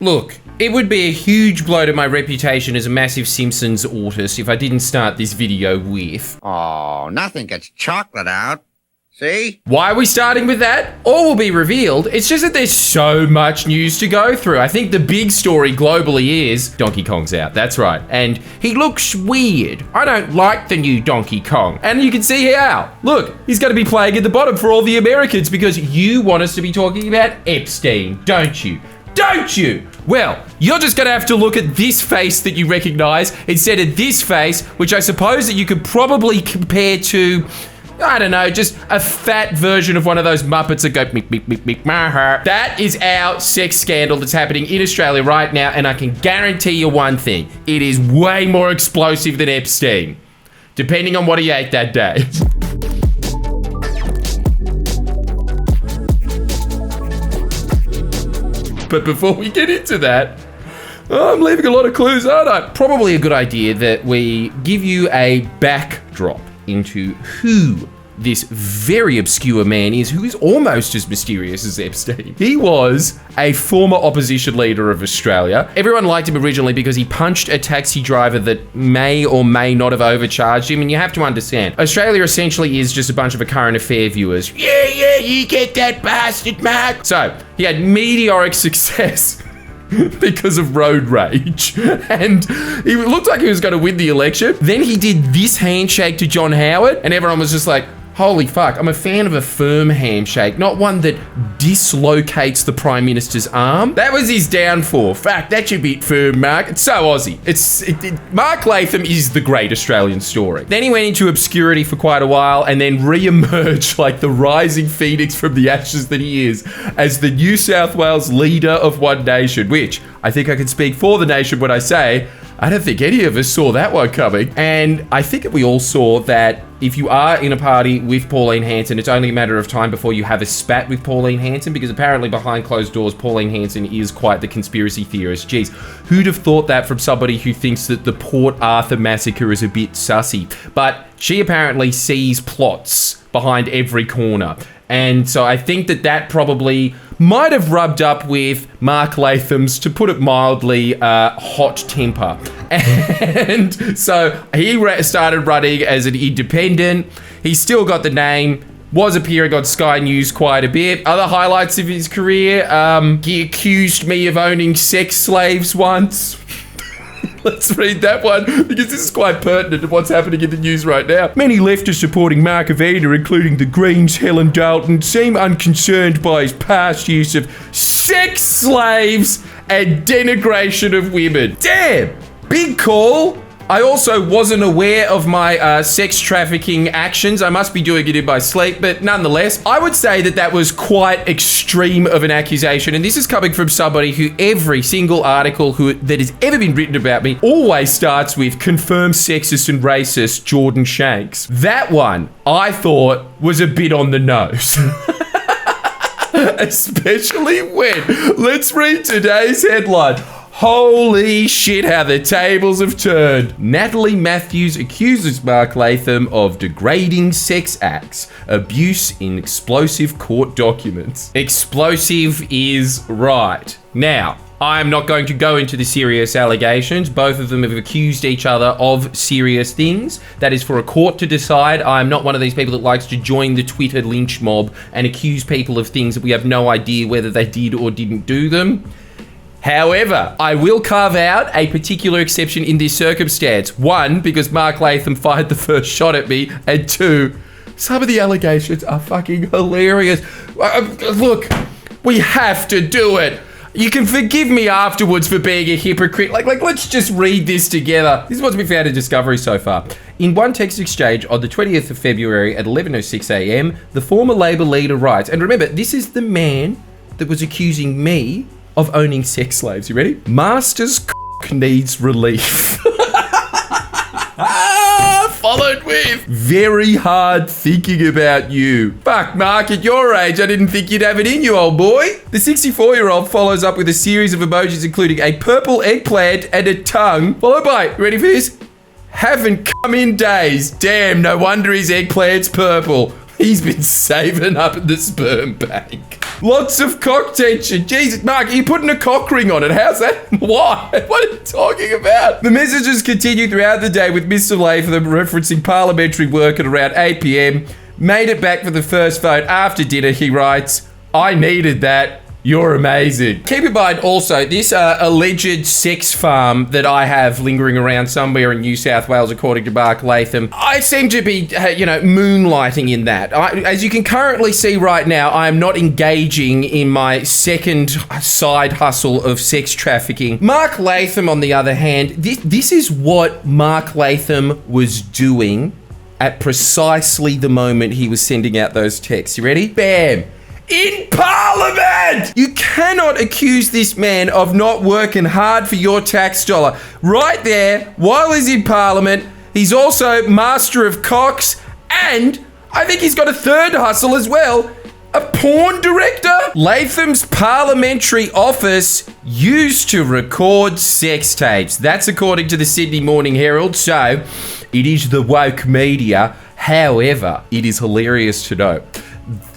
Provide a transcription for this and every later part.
Look, it would be a huge blow to my reputation as a massive Simpsons artist if I didn't start this video with... Oh, nothing gets chocolate out. See? Why are we starting with that? All will be revealed. It's just that there's so much news to go through. I think the big story globally is Donkey Kong's out. That's right. And he looks weird. I don't like the new Donkey Kong. And you can see how. Look, he's going to be playing at the bottom for all the Americans because you want us to be talking about Epstein, don't you? Don't you? Well, you're just going to have to look at this face that you recognize instead of this face, which I suppose that you could probably compare to... I don't know, just a fat version of one of those Muppets that go mick, mick, mick, mick, maher. That is our sex scandal that's happening in Australia right now, and I can guarantee you one thing. It is way more explosive than Epstein, depending on what he ate that day. But before we get into that, I'm leaving a lot of clues, aren't I? Probably a good idea that we give you a backdrop into who this very obscure man is, who is almost as mysterious as Epstein. He was a former opposition leader of Australia. Everyone liked him originally because he punched a taxi driver that may or may not have overcharged him, and you have to understand, Australia essentially is just a bunch of current affair viewers. Yeah, you get that bastard, Mark. So, he had meteoric success because of road rage, and he looked like he was going to win the election. Then he did this handshake to John Howard, and everyone was just like, holy fuck, I'm a fan of a firm handshake, not one that dislocates the Prime Minister's arm. That was his downfall. Fuck, that should be firm, Mark. It's so Aussie. Mark Latham is the great Australian story. Then he went into obscurity for quite a while and then re-emerged like the rising phoenix from the ashes that he is as the New South Wales leader of One Nation, which I think I can speak for the nation when I say I don't think any of us saw that one coming. And I think that we all saw that if you are in a party with Pauline Hanson, it's only a matter of time before you have a spat with Pauline Hanson, because apparently behind closed doors, Pauline Hanson is quite the conspiracy theorist. Geez, who'd have thought that from somebody who thinks that the Port Arthur massacre is a bit sussy? But she apparently sees plots behind every corner. And so I think that that probably might have rubbed up with Mark Latham's, to put it mildly, hot temper. And so he started running as an independent. He's still got the name, was appearing on Sky News quite a bit. Other highlights of his career, he accused me of owning sex slaves once. Let's read that one, because this is quite pertinent to what's happening in the news right now. Many leftists supporting Mark Aveda, including the Greens' Helen Dalton, seem unconcerned by his past use of sex slaves and denigration of women. Damn! Big call. I also wasn't aware of my sex trafficking actions. I must be doing it in my sleep, but nonetheless, I would say that that was quite extreme of an accusation. And this is coming from somebody who every single article that has ever been written about me always starts with confirmed sexist and racist Jordan Shanks. That one, I thought, was a bit on the nose. Especially when, let's read today's headline. Holy shit, how the tables have turned. Natalie Matthews accuses Mark Latham of degrading sex acts, abuse in explosive court documents. Explosive is right. Now, I'm not going to go into the serious allegations. Both of them have accused each other of serious things. That is for a court to decide. I'm not one of these people that likes to join the Twitter lynch mob and accuse people of things that we have no idea whether they did or didn't do them. However, I will carve out a particular exception in this circumstance. One, because Mark Latham fired the first shot at me, and two, some of the allegations are fucking hilarious. Look, we have to do it. You can forgive me afterwards for being a hypocrite. Like, let's just read this together. This is what's been found in Discovery so far. In one text exchange on the 20th of February at 11:06 a.m, the former Labor leader writes, and remember, this is the man that was accusing me of owning sex slaves. You ready? Master's needs relief. Followed with, very hard thinking about you. Fuck, Mark, at your age, I didn't think you'd have it in you, old boy. The 64-year-old follows up with a series of emojis including a purple eggplant and a tongue, followed by, ready for this? Haven't come in days. Damn, no wonder his eggplant's purple. He's been saving up at the sperm bank. Lots of cock tension. Jesus, Mark, are you putting a cock ring on it? How's that? Why? What are you talking about? The messages continue throughout the day with Mr. Latham referencing parliamentary work at around 8 p.m. Made it back for the first vote after dinner, he writes, I needed that. You're amazing. Keep in mind also, this alleged sex farm that I have lingering around somewhere in New South Wales, according to Mark Latham, I seem to be, moonlighting in that. As you can currently see right now, I am not engaging in my second side hustle of sex trafficking. Mark Latham, on the other hand, this is what Mark Latham was doing at precisely the moment he was sending out those texts. You ready? Bam! In Parliament! You cannot accuse this man of not working hard for your tax dollar. Right there, while he's in Parliament, he's also master of cocks, and I think he's got a third hustle as well, a porn director. Latham's parliamentary office used to record sex tapes. That's according to the Sydney Morning Herald, so it is the woke media. However, it is hilarious to know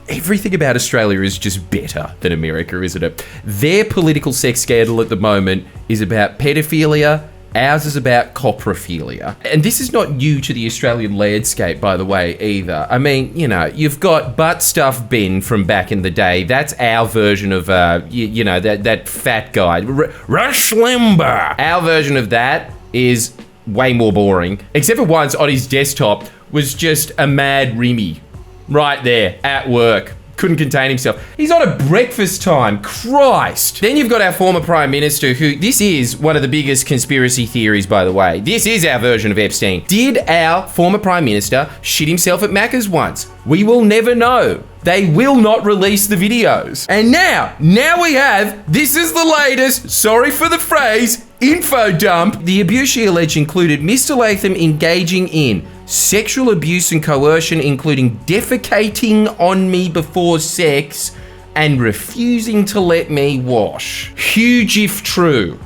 everything about Australia is just better than America, isn't it? Their political sex scandal at the moment is about pedophilia. Ours is about coprophilia. And this is not new to the Australian landscape, by the way, either. I mean, you've got Butt Stuff Ben from back in the day. That's our version of, that fat guy. Rush Limbaugh. Our version of that is way more boring. Except for once on his desktop was just a mad Remy. Right there, at work. Couldn't contain himself. He's on a breakfast time. Christ. Then you've got our former Prime Minister, who, this is one of the biggest conspiracy theories, by the way. This is our version of Epstein. Did our former Prime Minister shit himself at Macca's once? We will never know. They will not release the videos. And now we have, this is the latest, sorry for the phrase, info dump. The abuse she alleged included Mr. Latham engaging in sexual abuse and coercion, including defecating on me before sex and refusing to let me wash. Huge if true.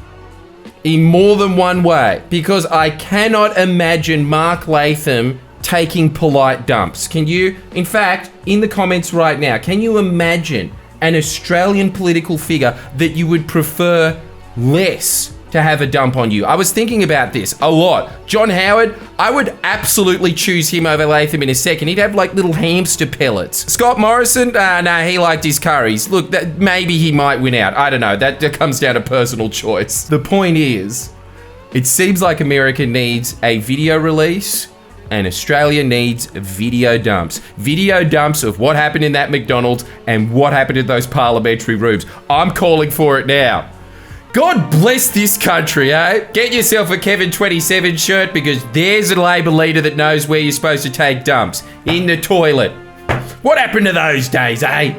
In more than one way. Because I cannot imagine Mark Latham taking polite dumps. Can you, in fact, in the comments right now, can you imagine an Australian political figure that you would prefer less to have a dump on you? I was thinking about this a lot. John Howard, I would absolutely choose him over Latham in a second. He'd have like little hamster pellets. Scott Morrison, he liked his curries. Look, maybe he might win out. I don't know. That comes down to personal choice. The point is, it seems like America needs a video release and Australia needs video dumps. Video dumps of what happened in that McDonald's and what happened in those parliamentary rooms. I'm calling for it now. God bless this country, eh? Get yourself a Kevin 27 shirt because there's a Labor leader that knows where you're supposed to take dumps. In the toilet. What happened to those days, eh?